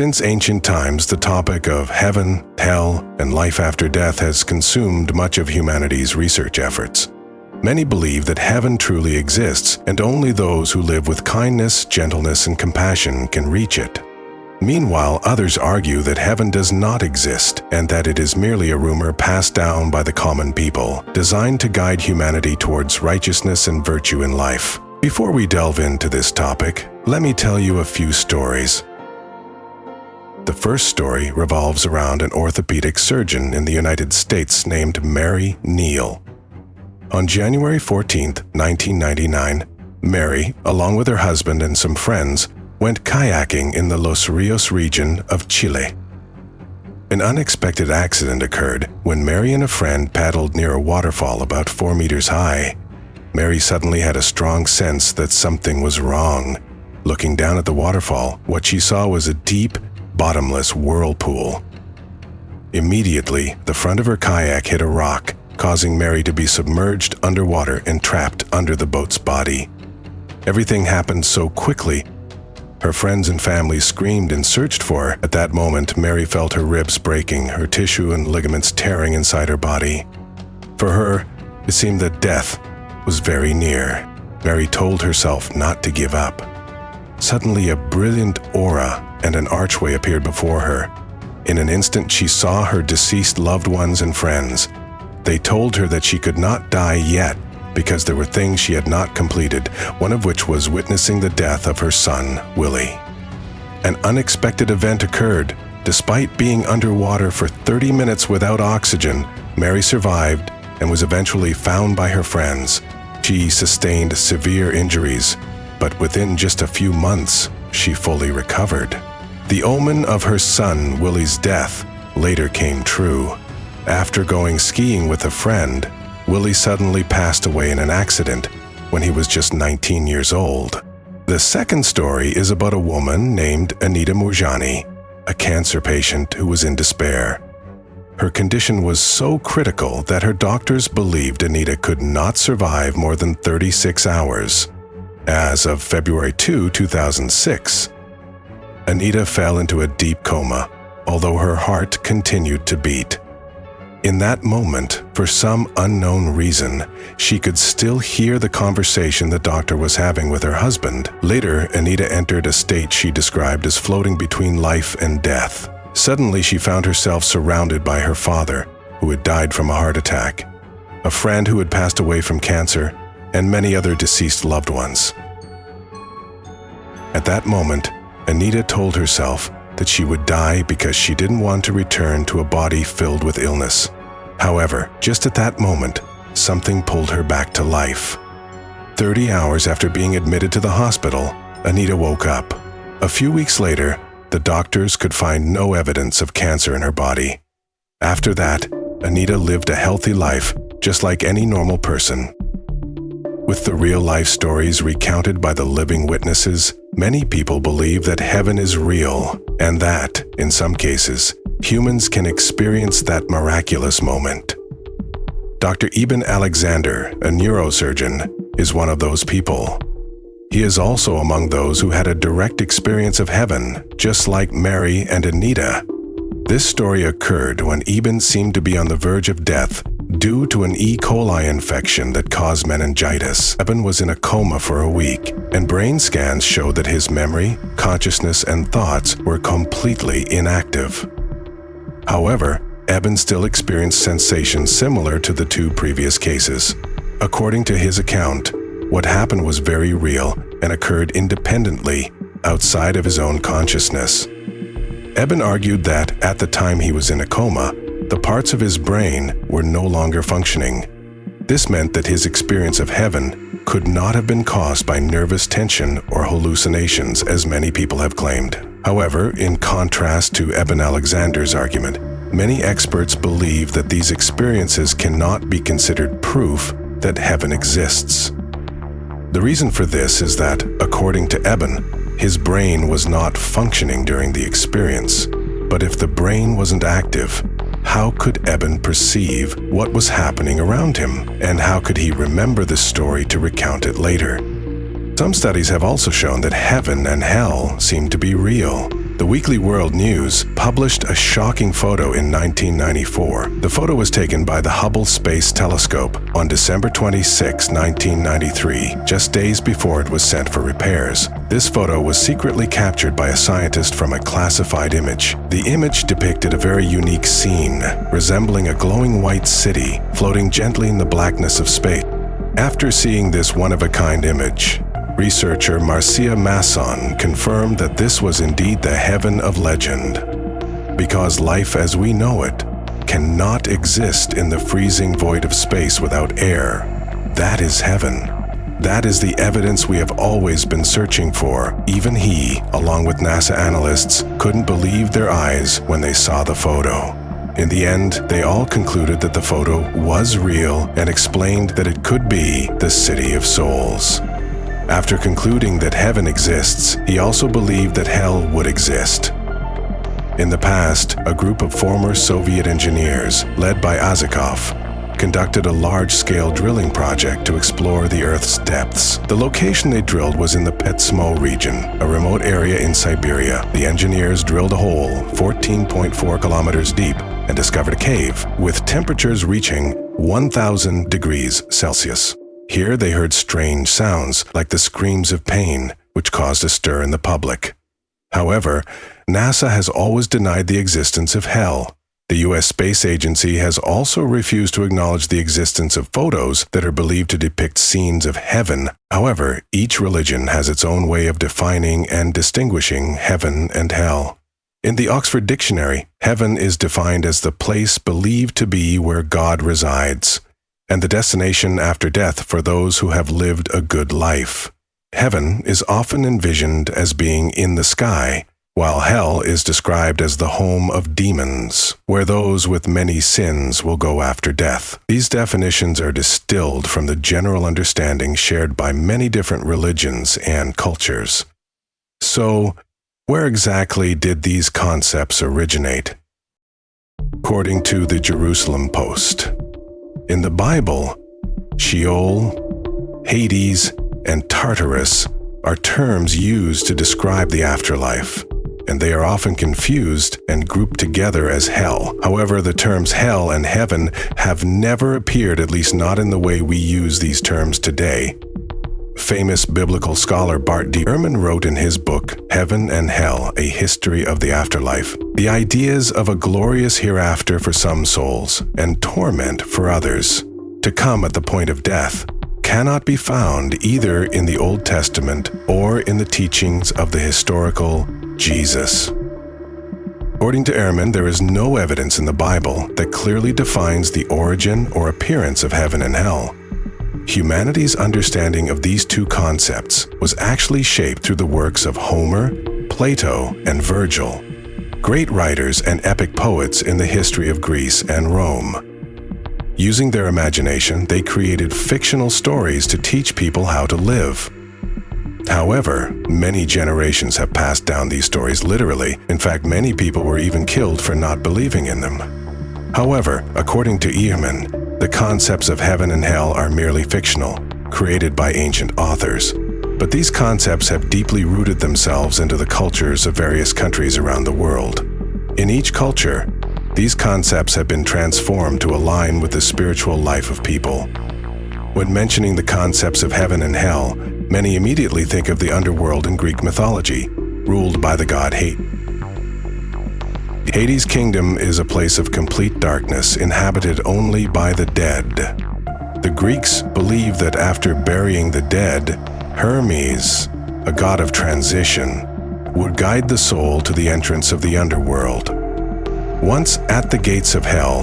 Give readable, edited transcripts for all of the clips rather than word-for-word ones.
Since ancient times, the topic of heaven, hell, and life after death has consumed much of humanity's research efforts. Many believe that heaven truly exists, and only those who live with kindness, gentleness, and compassion can reach it. Meanwhile, others argue that heaven does not exist, and that it is merely a rumor passed down by the common people, designed to guide humanity towards righteousness and virtue in life. Before we delve into this topic, let me tell you a few stories. The first story revolves around an orthopedic surgeon in the United States named Mary Neal. On January 14, 1999, Mary, along with her husband and some friends, went kayaking in the Los Rios region of Chile. An unexpected accident occurred when Mary and a friend paddled near a waterfall about 4 meters high. Mary suddenly had a strong sense that something was wrong. Looking down at the waterfall, what she saw was a deep, bottomless whirlpool. Immediately, the front of her kayak hit a rock, causing Mary to be submerged underwater and trapped under the boat's body. Everything happened so quickly. Her friends and family screamed and searched for her. At that moment, Mary felt her ribs breaking, her tissue and ligaments tearing inside her body. For her, it seemed that death was very near. Mary told herself not to give up. Suddenly, a brilliant aura and an archway appeared before her. In an instant, she saw her deceased loved ones and friends. They told her that she could not die yet because there were things she had not completed, one of which was witnessing the death of her son, Willie. An unexpected event occurred. Despite being underwater for 30 minutes without oxygen, Mary survived and was eventually found by her friends. She sustained severe injuries, but within just a few months, she fully recovered. The omen of her son, Willie's death, later came true. After going skiing with a friend, Willie suddenly passed away in an accident when he was just 19 years old. The second story is about a woman named Anita Murjani, a cancer patient who was in despair. Her condition was so critical that her doctors believed Anita could not survive more than 36 hours. As of February 2, 2006, Anita fell into a deep coma, although her heart continued to beat. In that moment, for some unknown reason, she could still hear the conversation the doctor was having with her husband. Later, Anita entered a state she described as floating between life and death. Suddenly, she found herself surrounded by her father, who had died from a heart attack, a friend who had passed away from cancer, and many other deceased loved ones. At that moment, Anita told herself that she would die because she didn't want to return to a body filled with illness. However, just at that moment, something pulled her back to life. 30 hours after being admitted to the hospital, Anita woke up. A few weeks later, the doctors could find no evidence of cancer in her body. After that, Anita lived a healthy life, just like any normal person. With the real-life stories recounted by the living witnesses, many people believe that heaven is real and that, in some cases, humans can experience that miraculous moment. Dr. Eben Alexander, a neurosurgeon, is one of those people. He is also among those who had a direct experience of heaven, just like Mary and Anita. This story occurred when Eben seemed to be on the verge of death due to an E. coli infection that caused meningitis. Eben was in a coma for a week, and brain scans showed that his memory, consciousness, and thoughts were completely inactive. However, Eben still experienced sensations similar to the two previous cases. According to his account, what happened was very real and occurred independently, outside of his own consciousness. Eben argued that, at the time he was in a coma, the parts of his brain were no longer functioning. This meant that his experience of heaven could not have been caused by nervous tension or hallucinations, as many people have claimed. However, in contrast to Eben Alexander's argument, many experts believe that these experiences cannot be considered proof that heaven exists. The reason for this is that, according to Eben, his brain was not functioning during the experience. But if the brain wasn't active, how could Eben perceive what was happening around him, and how could he remember the story to recount it later? Some studies have also shown that heaven and hell seem to be real. The Weekly World News published a shocking photo in 1994. The photo was taken by the Hubble Space Telescope on December 26, 1993, just days before it was sent for repairs. This photo was secretly captured by a scientist from a classified image. The image depicted a very unique scene, resembling a glowing white city floating gently in the blackness of space. After seeing this one-of-a-kind image, researcher Marcia Masson confirmed that this was indeed the heaven of legend, because life as we know it cannot exist in the freezing void of space without air. That is heaven. That is the evidence we have always been searching for. Even he, along with NASA analysts, couldn't believe their eyes when they saw the photo. In the end, they all concluded that the photo was real and explained that it could be the City of Souls. After concluding that heaven exists, he also believed that hell would exist. In the past, a group of former Soviet engineers, led by Azikov, conducted a large-scale drilling project to explore the Earth's depths. The location they drilled was in the Petsmo region, a remote area in Siberia. The engineers drilled a hole 14.4 kilometers deep and discovered a cave with temperatures reaching 1,000 degrees Celsius. Here they heard strange sounds, like the screams of pain, which caused a stir in the public. However, NASA has always denied the existence of hell. The U.S. Space Agency has also refused to acknowledge the existence of photos that are believed to depict scenes of heaven. However, each religion has its own way of defining and distinguishing heaven and hell. In the Oxford Dictionary, heaven is defined as the place believed to be where God resides, and the destination after death for those who have lived a good life. Heaven is often envisioned as being in the sky, while hell is described as the home of demons, where those with many sins will go after death. These definitions are distilled from the general understanding shared by many different religions and cultures. So, where exactly did these concepts originate? According to the Jerusalem Post, in the Bible, Sheol, Hades, and Tartarus are terms used to describe the afterlife, and they are often confused and grouped together as hell. However, the terms hell and heaven have never appeared, at least not in the way we use these terms today. Famous biblical scholar Bart D. Ehrman wrote in his book, Heaven and Hell, A History of the Afterlife, the ideas of a glorious hereafter for some souls and torment for others, to come at the point of death, cannot be found either in the Old Testament or in the teachings of the historical Jesus. According to Ehrman, there is no evidence in the Bible that clearly defines the origin or appearance of heaven and hell. Humanity's understanding of these two concepts was actually shaped through the works of Homer, Plato, and Virgil, great writers and epic poets in the history of Greece and Rome. Using their imagination, they created fictional stories to teach people how to live. However, many generations have passed down these stories literally. In fact, many people were even killed for not believing in them. However, according to Ehrman, the concepts of heaven and hell are merely fictional, created by ancient authors. But these concepts have deeply rooted themselves into the cultures of various countries around the world. In each culture, these concepts have been transformed to align with the spiritual life of people. When mentioning the concepts of heaven and hell, many immediately think of the underworld in Greek mythology, ruled by the god Hades. Hades' kingdom is a place of complete darkness, inhabited only by the dead. The Greeks believed that after burying the dead, Hermes, a god of transition, would guide the soul to the entrance of the underworld. Once at the gates of hell,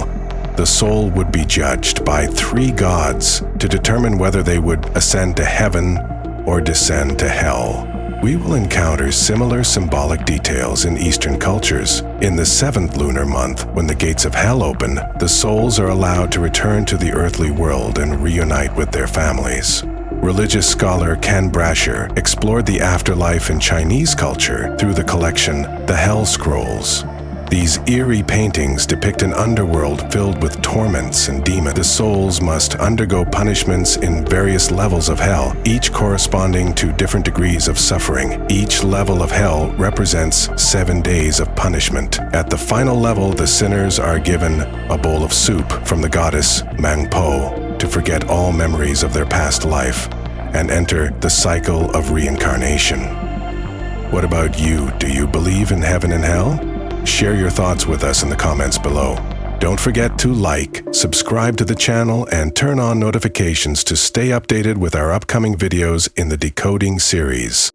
the soul would be judged by 3 gods to determine whether they would ascend to heaven or descend to hell. We will encounter similar symbolic details in Eastern cultures. In the 7th lunar month, when the gates of hell open, the souls are allowed to return to the earthly world and reunite with their families. Religious scholar Ken Brasher explored the afterlife in Chinese culture through the collection The Hell Scrolls. These eerie paintings depict an underworld filled with torments and demons. The souls must undergo punishments in various levels of hell, each corresponding to different degrees of suffering. Each level of hell represents 7 days of punishment. At the final level, the sinners are given a bowl of soup from the goddess Mangpo to forget all memories of their past life and enter the cycle of reincarnation. What about you? Do you believe in heaven and hell? Share your thoughts with us in the comments below. Don't forget to like, subscribe to the channel, and turn on notifications to stay updated with our upcoming videos in the Decoding series.